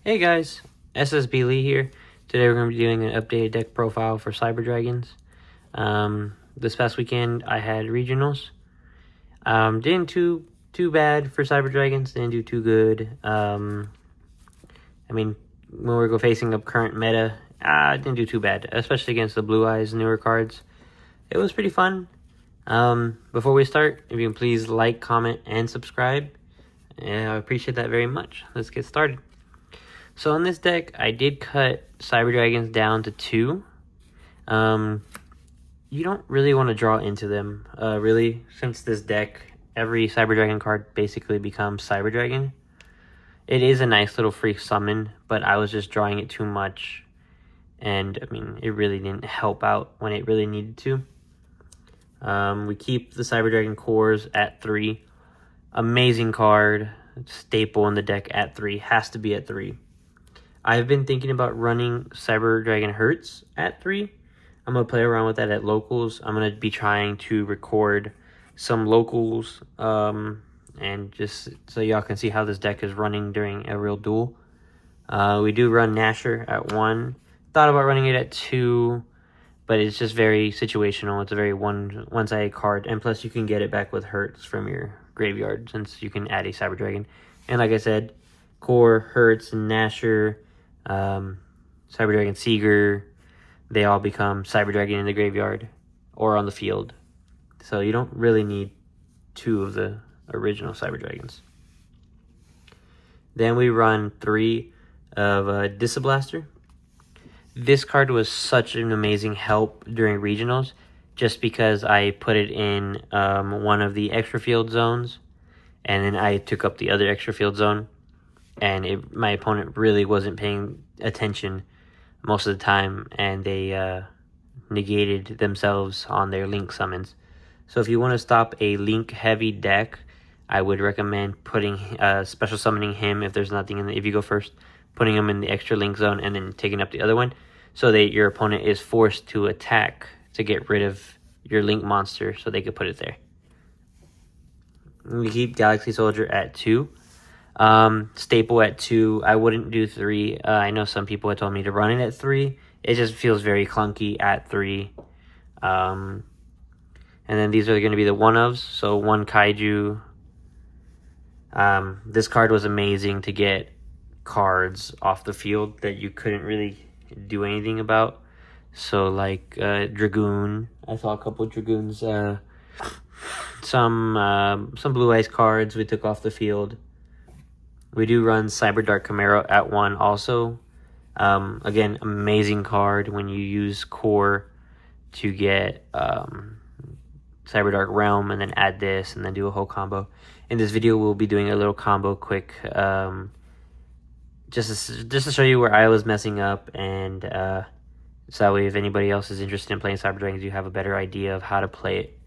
Hey guys, SSB Lee here. Today we're going to be doing an updated deck profile for Cyber Dragons. This past weekend I had regionals. Didn't too bad for Cyber Dragons. Didn't do too good. I mean, when we're facing up current meta, didn't do too bad, especially against the Blue Eyes newer cards. It was pretty fun. Before we start, if you can please like, comment, and subscribe. I appreciate that very much. Let's get started. So on this deck, I did cut Cyber Dragons down to 2. You don't really want to draw into them, really, since this deck, every Cyber Dragon card basically becomes Cyber Dragon. It is a nice little free summon, but I was just drawing it too much, and I mean, it really didn't help out when it really needed to. We keep the Cyber Dragon cores at 3. Amazing card, staple in the deck at 3, has to be at 3. I've been thinking about running Cyber Dragon Hertz at 3. I'm going to play around with that at locals. I'm going to be trying to record some locals, and just so y'all can see how this deck is running during a real duel. We do run Nasher at 1. Thought about running it at 2, but it's just very situational. It's a very one-sided card, and plus you can get it back with Hertz from your graveyard since you can add a Cyber Dragon. And like I said, Core, Hertz, and Nasher, Cyber Dragon Seeger, they all become Cyber Dragon in the graveyard or on the field. So you don't really need 2 of the original Cyber Dragons. Then we run 3 of Disablaster. This card was such an amazing help during regionals just because I put it in one of the extra field zones, and then I took up the other extra field zone, and my opponent really wasn't paying attention most of the time, and they negated themselves on their link summons. So if you want to stop a link heavy deck, I would recommend putting special summoning him if there's nothing in if you go first, putting him in the extra link zone and then taking up the other one, so that your opponent is forced to attack to get rid of your link monster so they could put it there. We keep Galaxy Soldier at 2. Staple at 2. I wouldn't do 3. I know some people had told me to run it at 3. It just feels very clunky at 3. And then these are going to be the one-ofs. So 1 Kaiju. This card was amazing to get cards off the field that you couldn't really do anything about. So like Dragoon. I saw a couple Dragoons. Some Blue Eyes cards we took off the field. We do run Cyber Dark Camaro at 1 also. Again, amazing card when you use Core to get Cyber Dark Realm and then add this and then do a whole combo. In this video, we'll be doing a little combo quick, just to show you where I was messing up, and so that way if anybody else is interested in playing Cyber Dragons, you have a better idea of how to play it.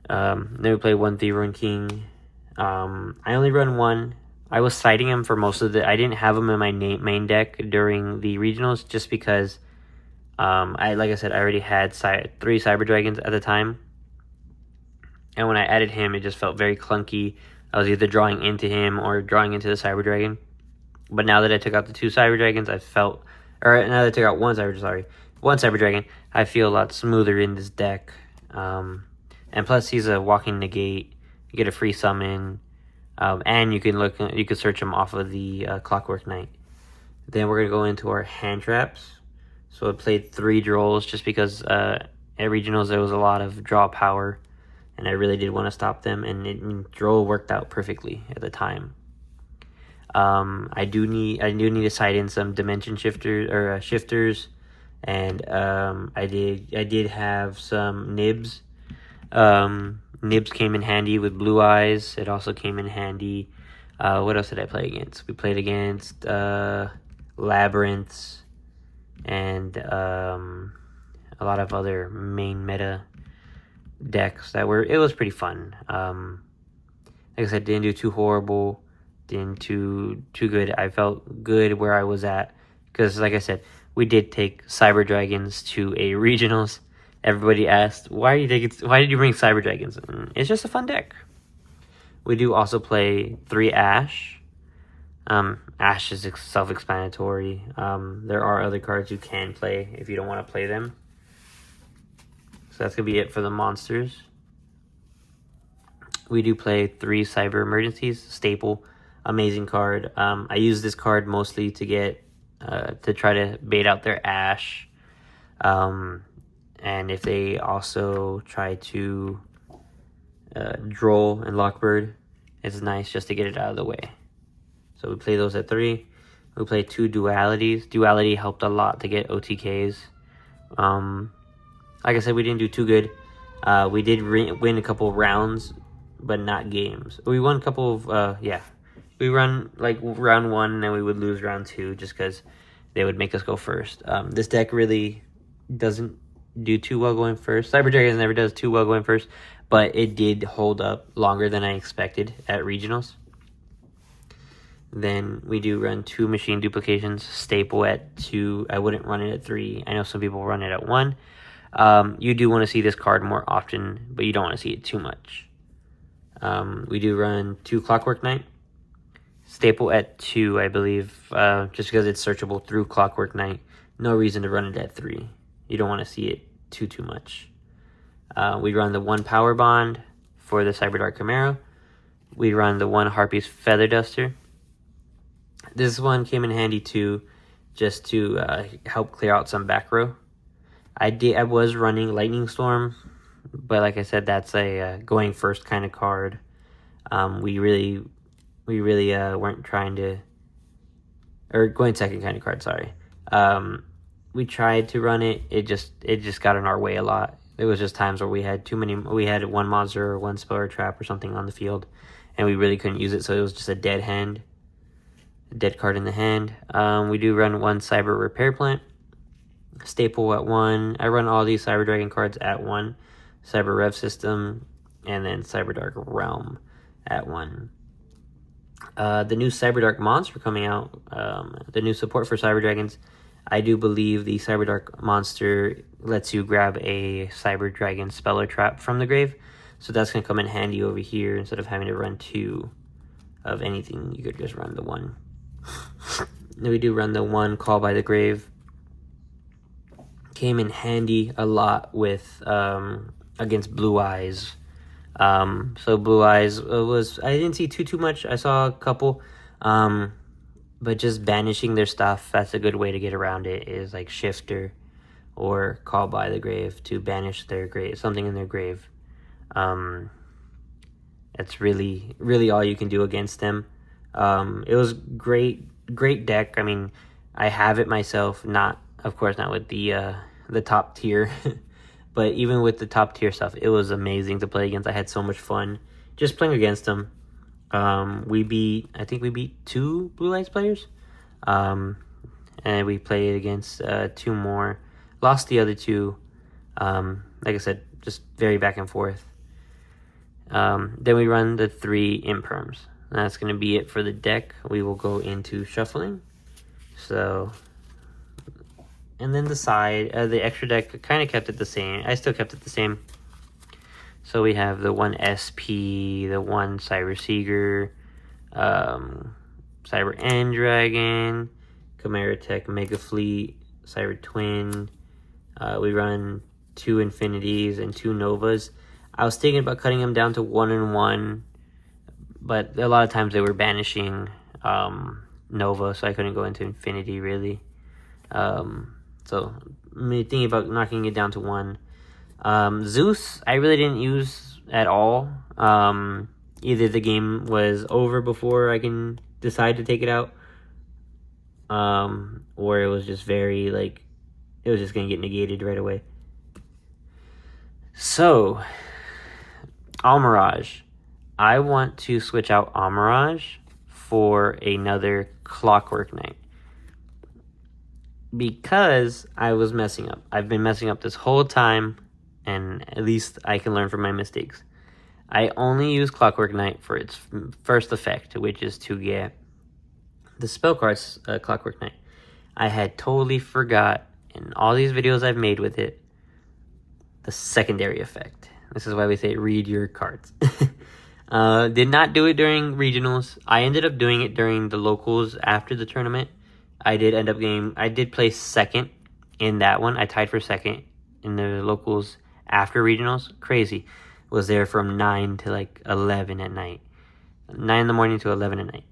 Then we play 1 Thieverin King. I only run 1. I was citing him for most of I didn't have him in my main deck during the regionals just because, like I said, I already had 3 Cyber Dragons at the time. And when I added him, it just felt very clunky. I was either drawing into him or drawing into the Cyber Dragon. But now that I took out the 2 Cyber Dragons, now that I took out one Cyber Dragon, I feel a lot smoother in this deck. And plus, he's a walking negate. You get a free summon. And you can search them off of the Clockwork Knight. Then we're gonna go into our hand traps. So I played 3 Drolls just because at regionals there was a lot of draw power, and I really did want to stop them. And Droll worked out perfectly at the time. I do need to side in some dimension shifters, and I did have some Nibs. Nibs came in handy with Blue Eyes. It also came in handy. What else did I play against? We played against Labyrinths and a lot of other main meta decks it was pretty fun. Like I said, didn't do too horrible, didn't too good. I felt good where I was at because, like I said, we did take Cyber Dragons to a regionals. Everybody asked, why did you bring Cyber Dragons? It's just a fun deck. We do also play 3 Ash. Ash is self-explanatory. There are other cards you can play if you don't want to play them. So that's going to be it for the monsters. We do play 3 Cyber Emergencies, staple, amazing card. I use this card mostly to get, to try to bait out their Ash. And if they also try to Droll and Lockbird, it's nice just to get it out of the way. So we play those at 3. We play 2 Dualities. Duality helped a lot to get OTKs. Like I said, we didn't do too good. We did win a couple of rounds, but not games. We won a couple of, we run like round 1 and then we would lose round 2 just because they would make us go first. This deck really doesn't do too well going first. Cyber Dragons never does too well going first, but it did hold up longer than I expected at regionals. Then we do run 2 machine duplications, staple at 2. I wouldn't run it at 3. I know some people run it at 1. You do want to see this card more often, but you don't want to see it too much. We do run 2 Clockwork Knight, staple at 2, I believe, just because it's searchable through Clockwork Knight. No reason to run it at 3. You don't want to see it too much. We run the 1 Power Bond for the Cyberdark Camaro. We run the 1 Harpy's Feather Duster. This one came in handy too, just to help clear out some back row. I was running Lightning Storm, but like I said, that's a going first kind of card. We really weren't trying to, or going second kind of card. Sorry. We tried to run it. It just got in our way a lot. There was just times where we had too many. We had 1 monster or 1 spell or trap or something on the field, and we really couldn't use it. So it was just a dead hand. Dead card in the hand. We do run 1 Cyber Repair Plant, staple at 1. I run all these Cyber Dragon cards at 1. Cyber Rev System, and then Cyber Dark Realm at 1. The new Cyber Dark monster coming out, the new support for Cyber Dragons. I do believe the Cyber Dark monster lets you grab a Cyber Dragon spell or trap from the grave. So that's going to come in handy over here. Instead of having to run 2 of anything, you could just run the 1. Then we do run the 1 Call by the Grave. Came in handy a lot with against Blue Eyes. So Blue Eyes I didn't see too much. I saw a couple, but just banishing their stuff, that's a good way to get around it, is like Shifter or Call by the Grave to banish their grave, something in their grave. That's really all you can do against them. It was great deck. I mean, I have it myself, of course not with the top tier, but even with the top tier stuff, it was amazing to play against. I had so much fun just playing against them. I think we beat 2 Blue Eyes players, and we played against 2 more. Lost the other 2. Like I said, just very back and forth. Then we run the 3 Imperms. That's going to be it for the deck. We will go into shuffling. So, and then the extra deck, kind of kept it the same. I still kept it the same. So we have the 1 SP, the 1 Cyber Seeger, Cyber End Dragon, Chimera Tech Mega Fleet, Cyber Twin. We run 2 Infinities and 2 Novas. I was thinking about cutting them down to 1 and 1. But a lot of times they were banishing Nova, so I couldn't go into Infinity, really. So I'm thinking about knocking it down to 1. Zeus, I really didn't use at all. Either the game was over before I can decide to take it out, or it was just very, it was just going to get negated right away. So, Almirage. I want to switch out Almirage for another Clockwork Knight, because I was messing up. I've been messing up this whole time, and at least I can learn from my mistakes. I only use Clockwork Knight for its first effect, which is to get the spell cards, Clockwork Knight. I had totally forgot, in all these videos I've made with it, the secondary effect. This is why we say read your cards. Did not do it during regionals. I ended up doing it during the locals after the tournament. I did place second in that one. I tied for second in the locals after regionals. Crazy. Was there from 9 to like 11 at night. 9 in the morning to 11 at night.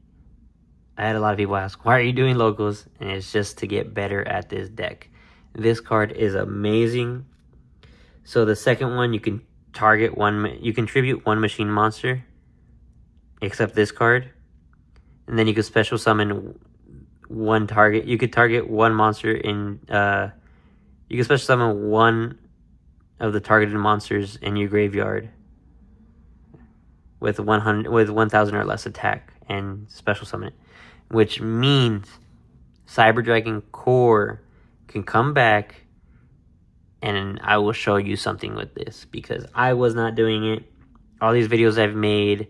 I had a lot of people ask, why are you doing locals? And it's just to get better at this deck. This card is amazing. So the second one, you can tribute one machine monster, except this card. And then you can special summon one target. You could target one monster in, you can special summon one of the targeted monsters in your graveyard with 1,000 or less attack and special summon it. Which means Cyber Dragon Core can come back, and I will show you something with this because I was not doing it. All these videos I've made,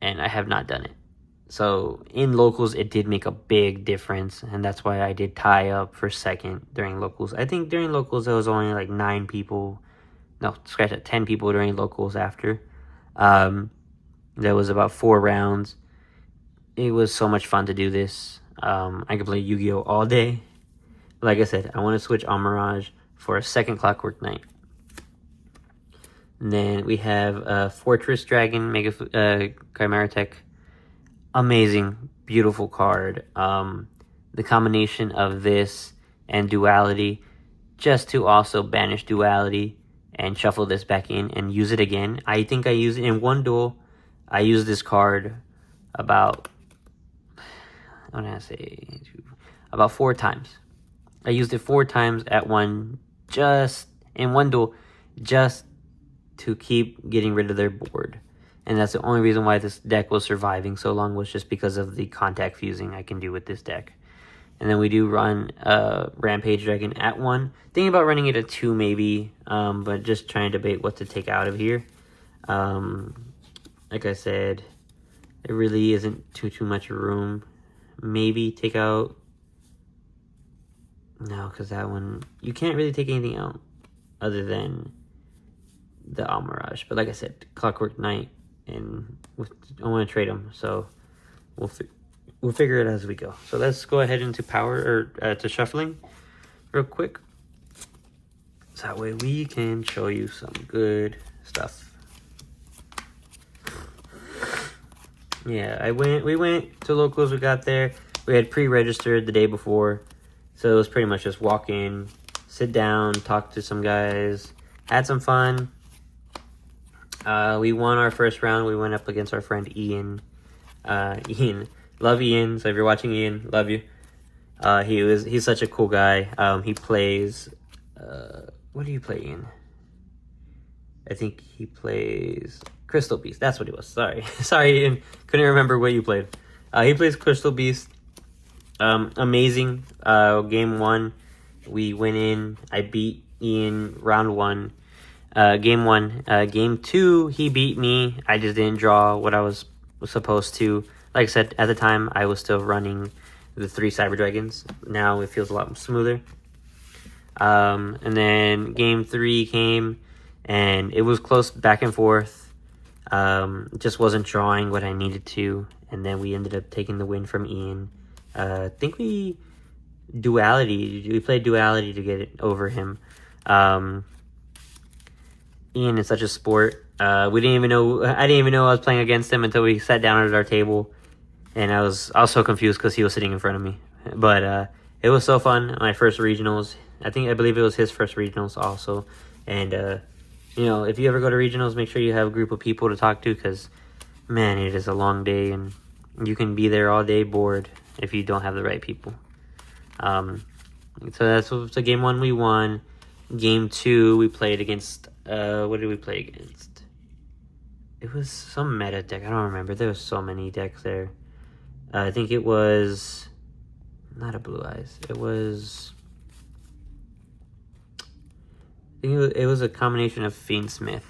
and I have not done it. So in locals, it did make a big difference, and that's why I did tie up for second during locals. I think during locals, there was only like 9 people. No, scratch that, 10 people during locals after. There was about 4 rounds. It was so much fun to do this. I could play Yu-Gi-Oh! All day. Like I said, I want to switch on Mirage for a second Clockwork Knight. And then we have Fortress Dragon, Mega Chimera Tech. Amazing, beautiful card. The combination of this and Duality, just to also banish Duality and shuffle this back in and use it again. I think I used it in one duel. I used this card about 4 times. I used it 4 times in one duel, just to keep getting rid of their board. And that's the only reason why this deck was surviving so long, was just because of the contact fusing I can do with this deck. And then we do run Rampage Dragon at 1. Thinking about running it at 2 maybe, but just trying to debate what to take out of here. Like I said, it really isn't too much room. Maybe take out... No, because that one... You can't really take anything out other than the Almirage. But like I said, Clockwork Knight, and I want to trade them, so we'll figure it as we go. So let's go ahead into power, or to shuffling real quick. So that way we can show you some good stuff. Yeah, we went to locals, we got there. We had pre-registered the day before. So it was pretty much just walk in, sit down, talk to some guys, had some fun. We won our first round. We went up against our friend Ian. Ian. Love Ian. So if you're watching, Ian, love you. He's such a cool guy. He plays, what do you play, Ian? I think he plays Crystal Beast. That's what it was. Sorry. Sorry, Ian. Couldn't remember what you played. He plays Crystal Beast. Amazing. Game 1, we went in. I beat Ian round 1. Game 1. Game 2, he beat me. I just didn't draw what I was supposed to. Like I said, at the time, I was still running the 3 Cyber Dragons. Now it feels a lot smoother. And then Game 3 came, and it was close back and forth. Just wasn't drawing what I needed to. And then we ended up taking the win from Ian. I think we played Duality to get it over him. Ian is such a sport. I didn't even know I was playing against him until we sat down at our table, and I was so confused because he was sitting in front of me. But it was so fun. My first regionals. I believe it was his first regionals also. And if you ever go to regionals, make sure you have a group of people to talk to, because man, it is a long day, and you can be there all day bored if you don't have the right people. So game 1 we won. Game 2 we played against, what did we play against? It was some meta deck, I don't remember. There was so many decks there. I think it was not a Blue Eyes. It was a combination of Fiendsmith.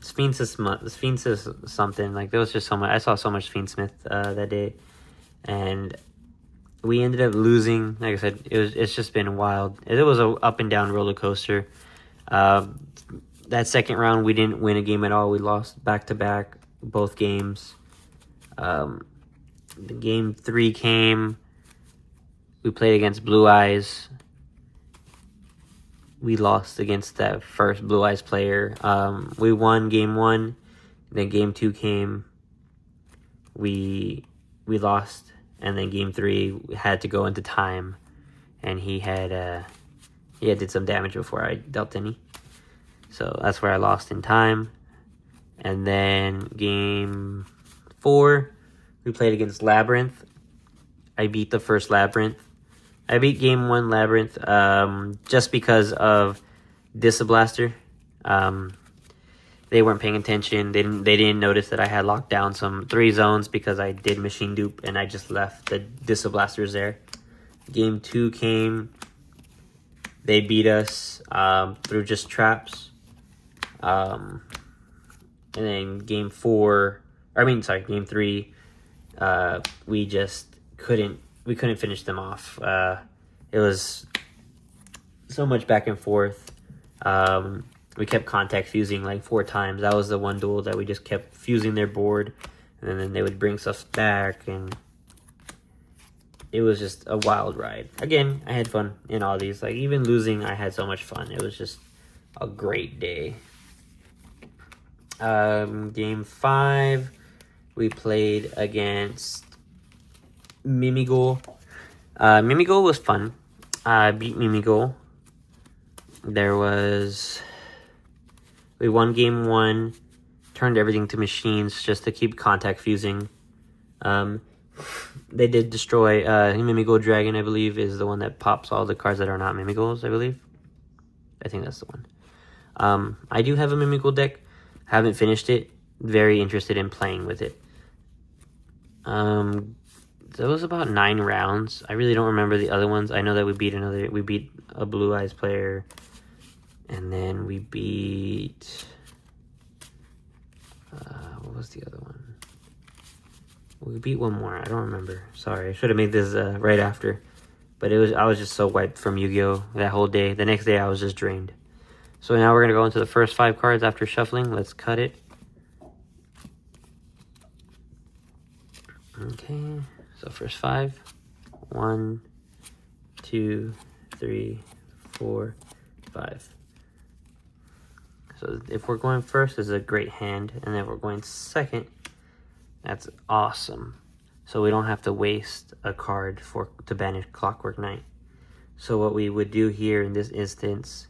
Sphinx is something, like, there was just so much. I saw so much Fiendsmith that day, and we ended up losing. Like I said, it's just been wild. It was a up and down roller coaster. that second round, we didn't win a game at all. We lost back-to-back, both games. The game 3 came. We played against Blue Eyes. We lost against that first Blue Eyes player. We won game 1. Then game 2 came. We lost. And then game 3 we had to go into time. And he had did some damage before I dealt any. So that's where I lost in time. And then game 4, we played against Labyrinth. I beat the first Labyrinth. I beat game 1 Labyrinth just because of Disablaster. They weren't paying attention. They didn't notice that I had locked down some 3 zones because I did machine dupe and I just left the Disablasters there. Game 2 came. They beat us through just traps. And then game 3, we just couldn't finish them off. It was so much back and forth. We kept contact fusing like 4 times. That was the one duel that we just kept fusing their board, and then they would bring stuff back, and it was just a wild ride. Again, I had fun in all these. Like, even losing, I had so much fun. It was just a great day. Game 5, we played against Mimigol. Mimigol was fun. I beat Mimigol. We won game 1, turned everything to machines just to keep contact fusing. They did destroy Mimigol Dragon, I believe, is the one that pops all the cards that are not Mimigols, I believe. I think that's the one. I do have a Mimigol deck. Haven't finished it. Very interested in playing with it. That was about 9 rounds. I really don't remember the other ones. I know that we beat a Blue Eyes player. And then we beat... what was the other one? We beat one more. I don't remember. Sorry, I should have made this right after. But I was just so wiped from Yu-Gi-Oh! That whole day. The next day I was just drained. So now we're going to go into the first 5 cards after shuffling. Let's cut it. Okay, so first 5. 1, 2, 3, 4, 5. So if we're going first, this is a great hand. And if we're going second, that's awesome. So we don't have to waste a card to banish Clockwork Knight. So what we would do here in this instance...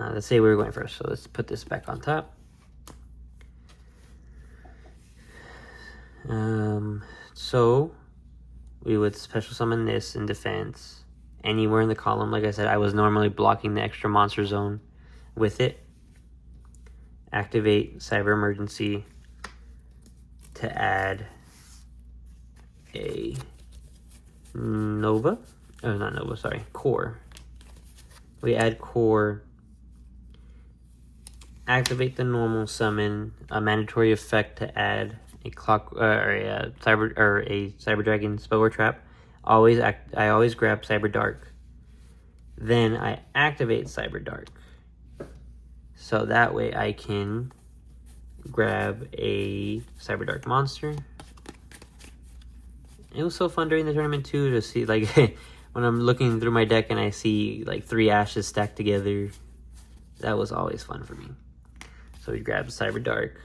let's say we were going first, so let's put this back on top. So we would special summon this in defense anywhere in the column. Like I said, I was normally blocking the extra monster zone with it. Activate Cyber Emergency to add a Nova. Oh, not Nova, sorry, Core. We add Core. Activate the normal summon, a mandatory effect to add a Cyber Dragon spell or trap. I always grab Cyber Dark. Then I activate Cyber Dark. So that way I can grab a Cyber Dark monster. It was so fun during the tournament too to see, like, when I'm looking through my deck and I see like 3 ashes stacked together. That was always fun for me. So we grab Cyber Dark,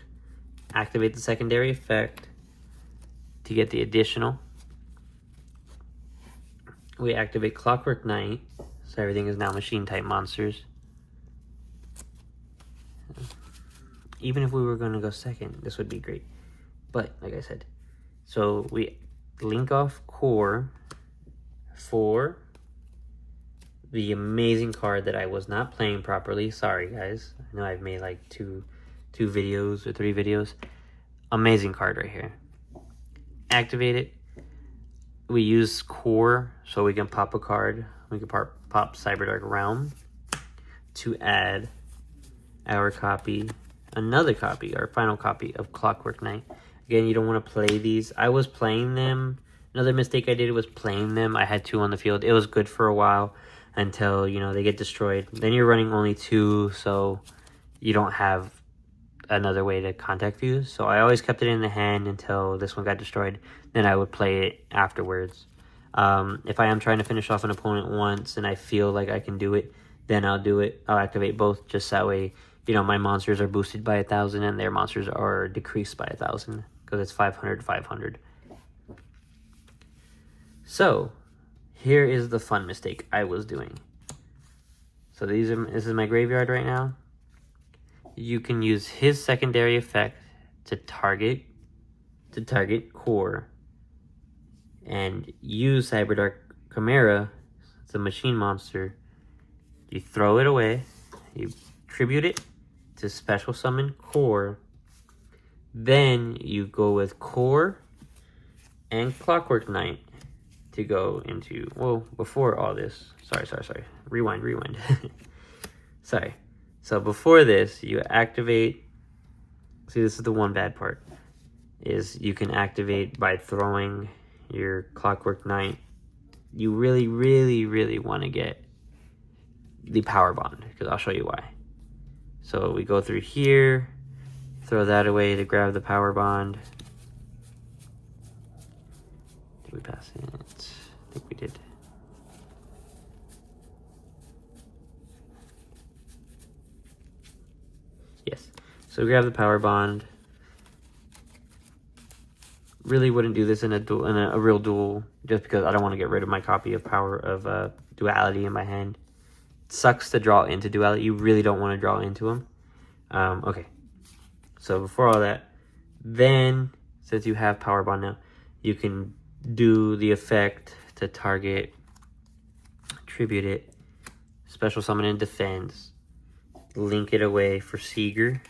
activate the secondary effect to get the additional. We activate Clockwork Knight, so everything is now machine type monsters. Even if we were going to go second, this would be great. But, like I said, so we link off Core for the amazing card that I was not playing properly. Sorry, guys. I know I've made like two videos or 3 videos. Amazing card right here. Activate it. We use Core so we can pop a card. We can pop Cyber Dark Realm to add our copy, another copy, our final copy of Clockwork Knight. Again, you don't want to play these. I was playing them. Another mistake I did was playing them. I had 2 on the field. It was good for a while. until, you know, they get destroyed. Then you're running only 2, so you don't have another way to contact fuse. So I always kept it in the hand until this one got destroyed. Then I would play it afterwards. If I am trying to finish off an opponent once and I feel like I can do it, then I'll do it. I'll activate both, just that way, you know, my monsters are boosted by 1,000 and their monsters are decreased by 1,000, because it's 500, 500. So here is the fun mistake I was doing. So this is my graveyard right now. You can use his secondary effect to target core, and use Cyberdark Chimera. It's a machine monster. You throw it away, you tribute it to special summon core, then you go with core and Clockwork Knight to go into, well, before all this, sorry, rewind. Sorry. So before this, you activate, see, this is the one bad part, is you can activate by throwing your Clockwork Knight. You really, really, really want to get the Power Bond, because I'll show you why. So we go through here, throw that away to grab the Power Bond. Did we pass it? I think we did. Yes. So we grab the Power Bond. Really wouldn't do this in a duel, in a real duel, just because I don't want to get rid of my copy of Duality in my hand. It sucks to draw into Duality. You really don't want to draw into them. Okay. So before all that, then since you have Power Bond now, you can do the effect to target, tribute it, special summon and defense, link it away for Seeger.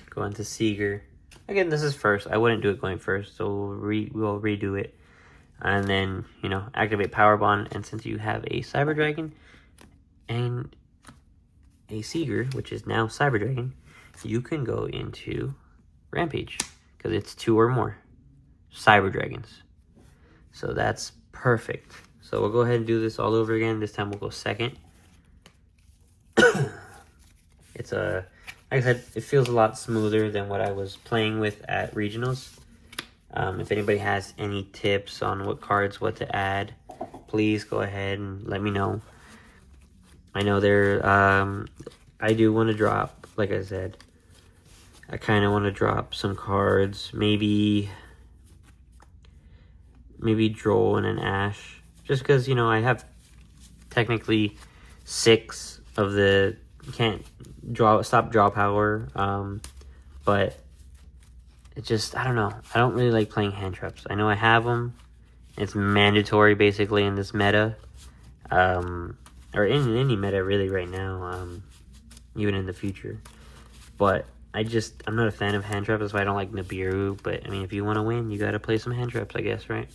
Go into Seeger. Again, this is first. I wouldn't do it going first, so we'll redo it. And then, you know, activate Power Bond. And since you have a Cyber Dragon and a Seeger, which is now Cyber Dragon, you can go into Rampage, because it's 2 or more Cyber Dragons. So that's perfect. So we'll go ahead and do this all over again. This time we'll go second. It's a, like I said, it feels a lot smoother than what I was playing with at regionals. If anybody has any tips on what cards, what to add, please go ahead and let me know. I know I do want to drop, like I said, I kind of want to drop some cards, maybe Droll and an Ash, just because, you know, I have technically 6 of the, can't stop draw power, but it just, I don't know, I don't really like playing hand traps. I know I have them, it's mandatory basically in this meta, or in any meta really right now, even in the future, but I'm not a fan of hand traps. That's why I don't like Nibiru. But I mean, if you want to win, you gotta play some hand traps, I guess, right?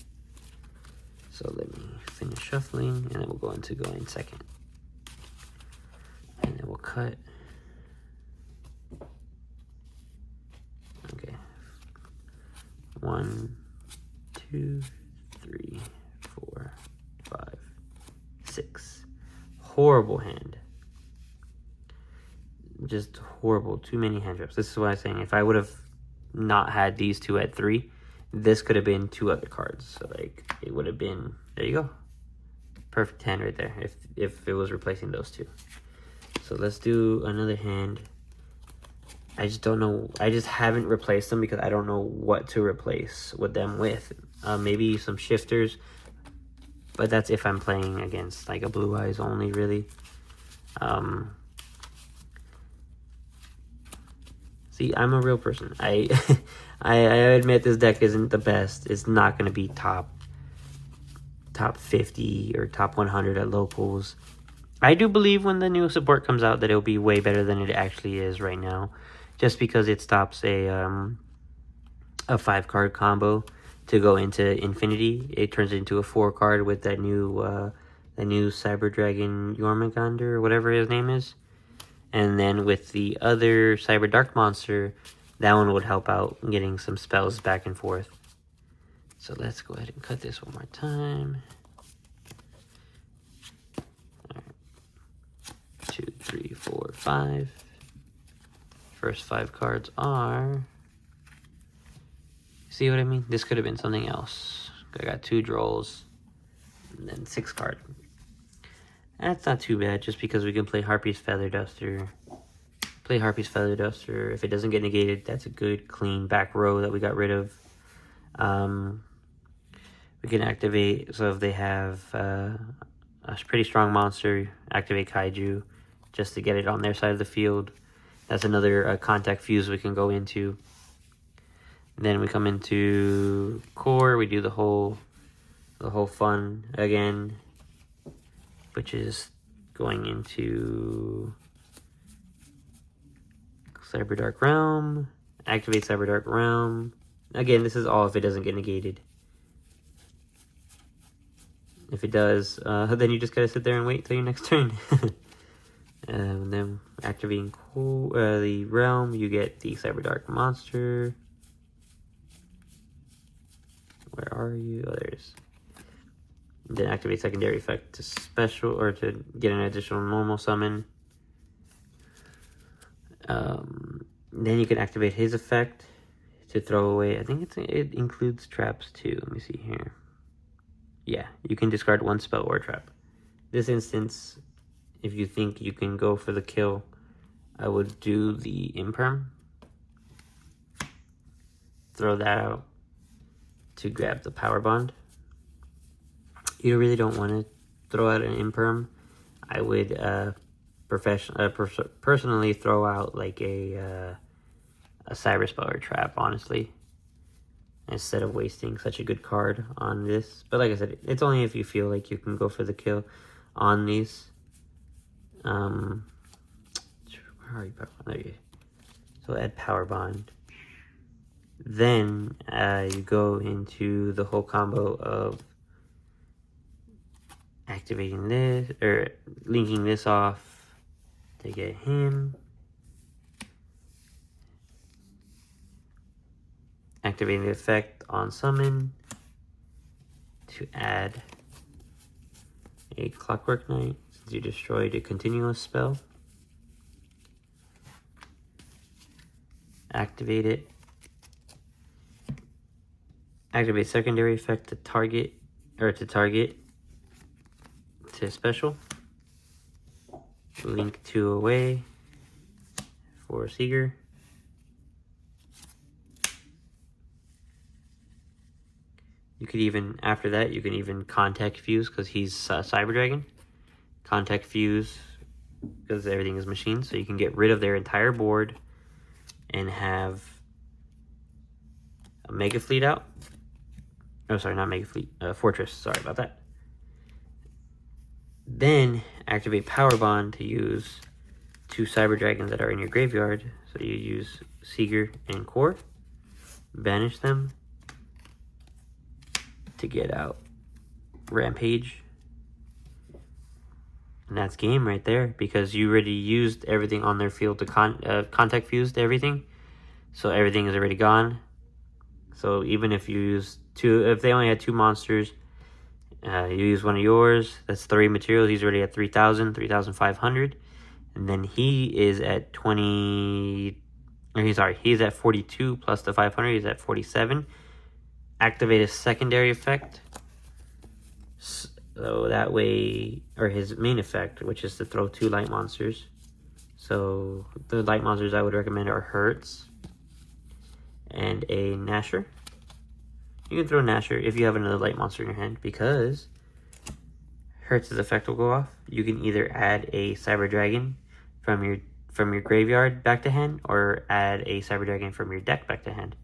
So let me finish shuffling, and then we'll go into going second, and then we'll cut. Okay. 1, 2, 3, 4, 5, 6. Horrible hand. Just horrible. Too many hand traps. This is what I'm saying. If I would have not had these 2 at 3, this could have been 2 other cards. So like it would have been, there you go, perfect hand right there. If it was replacing those 2. So let's do another hand. I just don't know. I just haven't replaced them because I don't know what to replace with them with. Maybe some shifters, but that's if I'm playing against like a Blue Eyes only, really. See, I'm a real person. I admit this deck isn't the best. It's not going to be top 50 or top 100 at locals. I do believe when the new support comes out that it'll be way better than it actually is right now, just because it stops a 5-card combo to go into Infinity. It turns it into a 4-card with that new Cyber Dragon Jormungandr or whatever his name is. And then with the other Cyber Dark monster, that one would help out getting some spells back and forth. So let's go ahead and cut this one more time. All right. 2, 3, 4, 5. First 5 cards are... See what I mean? This could have been something else. I got 2 Drolls, and then 6 card. That's not too bad, just because we can play Harpy's Feather Duster. Play Harpy's Feather Duster. If it doesn't get negated, that's a good, clean back row that we got rid of. We can activate, so if they have a pretty strong monster, activate Kaiju, just to get it on their side of the field. That's another contact fuse we can go into. Then we come into core. We do the whole fun again, which is going into Cyberdark Realm. Activate Cyberdark Realm. Again, this is all if it doesn't get negated. If it does, then you just gotta sit there and wait till your next turn. And then activating the realm, you get the Cyberdark monster. Where are you? Oh, there it is. Then activate secondary effect to special, or to get an additional normal summon. Then you can activate his effect to throw away. I think it includes traps too. Let me see here. Yeah, you can discard 1 spell or trap. This instance, if you think you can go for the kill, I would do the Imperm. Throw that out to grab the Power Bond. You really don't want to throw out an Imperm. I would personally throw out like a Cyber Spell or Trap, honestly, instead of wasting such a good card on this. But like I said, it's only if you feel like you can go for the kill on these. Where are you? There you go. So add Power Bond. Then you go into the whole combo of activating this, or linking this off to get him. Activating the effect on summon to add a Clockwork Knight since you destroyed a continuous spell. Activate it. Activate secondary effect to target to special. Link 2 away for Seeger. You could even, after that, you can even Contact Fuse because he's Cyber Dragon. Contact Fuse because everything is machine, so you can get rid of their entire board and have a Mega Fleet out. Oh, sorry, not Mega Fleet. Fortress. Sorry about that. Then activate Power Bond to use 2 Cyber Dragons that are in your graveyard. So you use Seeger and Core. Banish them to get out Rampage. And that's game right there, because you already used everything on their field to contact fused everything. So everything is already gone. So even if you use 2, if they only had 2 monsters, you use one of yours, that's 3 materials. He's already at 3,000, 3,500. And then he is at 20, or he's at 42 plus the 500, he's at 47. Activate a secondary effect. So that way, or his main effect, which is to throw 2 light monsters. So the light monsters I would recommend are Hertz and a Nasher. You can throw Nasher if you have another light monster in your hand, because Hertz's effect will go off. You can either add a Cyber Dragon from your graveyard back to hand, or add a Cyber Dragon from your deck back to hand.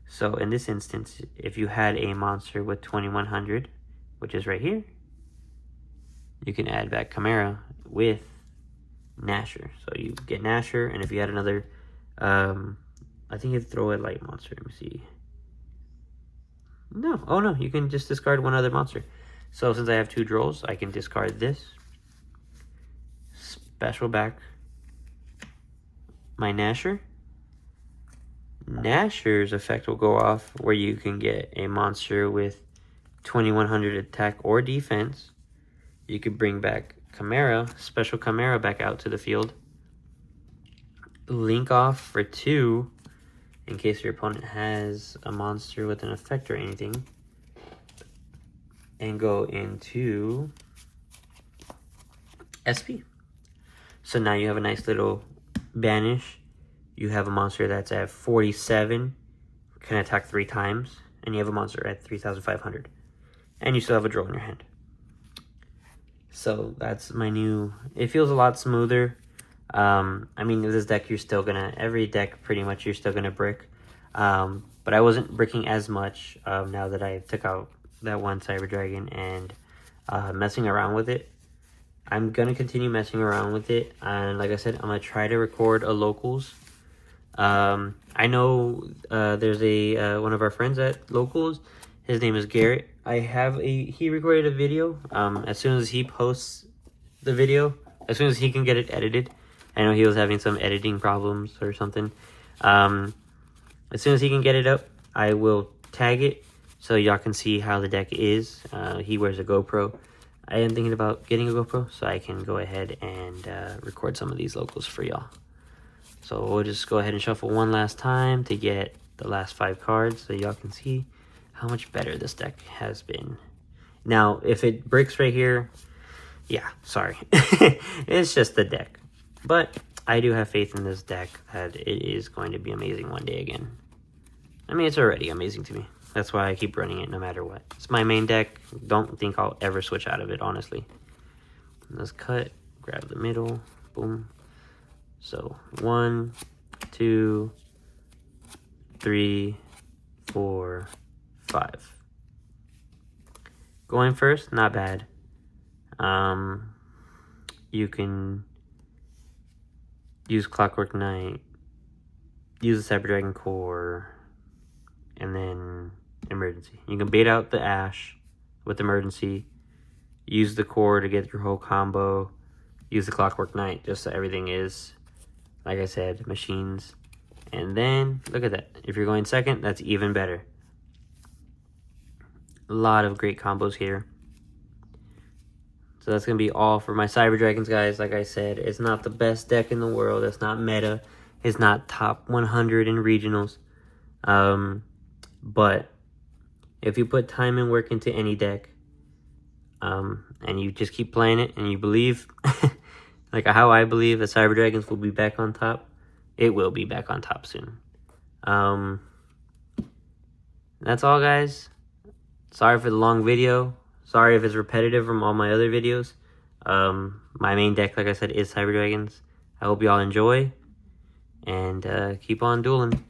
So in this instance, if you had a monster with 2100, which is right here, you can add back Chimera with Nasher. So you get Nasher, and if you had another, I think you'd throw a light monster. Let me see. No, oh no, you can just discard one other monster. So since I have 2 Drolls, I can discard this, special back my Nasher, Nashor's effect will go off, where you can get a monster with 2100 attack or defense. You could bring back Chimera, special Chimera, back out to the field. Link off for 2, in case your opponent has a monster with an effect or anything. And go into SP. So now you have a nice little banish. You have a monster that's at 47, can attack 3 times, and you have a monster at 3,500. And you still have a draw in your hand. So that's my new, it feels a lot smoother. I mean, with this deck, you're still gonna, every deck pretty much you're still gonna brick. But I wasn't bricking as much now that I took out that one Cyber Dragon and messing around with it. I'm gonna continue messing around with it, and like I said, I'm gonna try to record a locals. I know there's a one of our friends at locals. His name is Garrett. He recorded a video. As soon as he posts the video, as soon as he can get it edited. I know he was having some editing problems or something. As soon as he can get it up, I will tag it so y'all can see how the deck is. He wears a GoPro. I am thinking about getting a GoPro so I can go ahead and record some of these locals for y'all. So we'll just go ahead and shuffle one last time to get the last 5 cards so y'all can see how much better this deck has been. Now, if it breaks right here, yeah, sorry. It's just the deck. But I do have faith in this deck that it is going to be amazing one day again. I mean, it's already amazing to me. That's why I keep running it no matter what. It's my main deck. Don't think I'll ever switch out of it, honestly. Let's cut, grab the middle, boom. So 1, 2, 3, 4, 5. Going first, not bad. You can use Clockwork Knight, use the Cyber Dragon Core, and then Emergency. You can bait out the Ash with Emergency, use the Core to get your whole combo, use the Clockwork Knight just so everything is, like I said, machines. And then, look at that. If you're going second, that's even better. A lot of great combos here. So that's going to be all for my Cyber Dragons, guys. Like I said, it's not the best deck in the world. It's not meta. It's not top 100 in regionals. But if you put time and work into any deck, and you just keep playing it, and you believe, like how I believe that Cyber Dragons will be back on top, it will be back on top soon. That's all, guys. Sorry for the long video. Sorry if it's repetitive from all my other videos. My main deck, like I said, is Cyber Dragons. I hope y'all enjoy, and keep on dueling.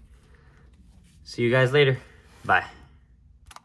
See you guys later. Bye.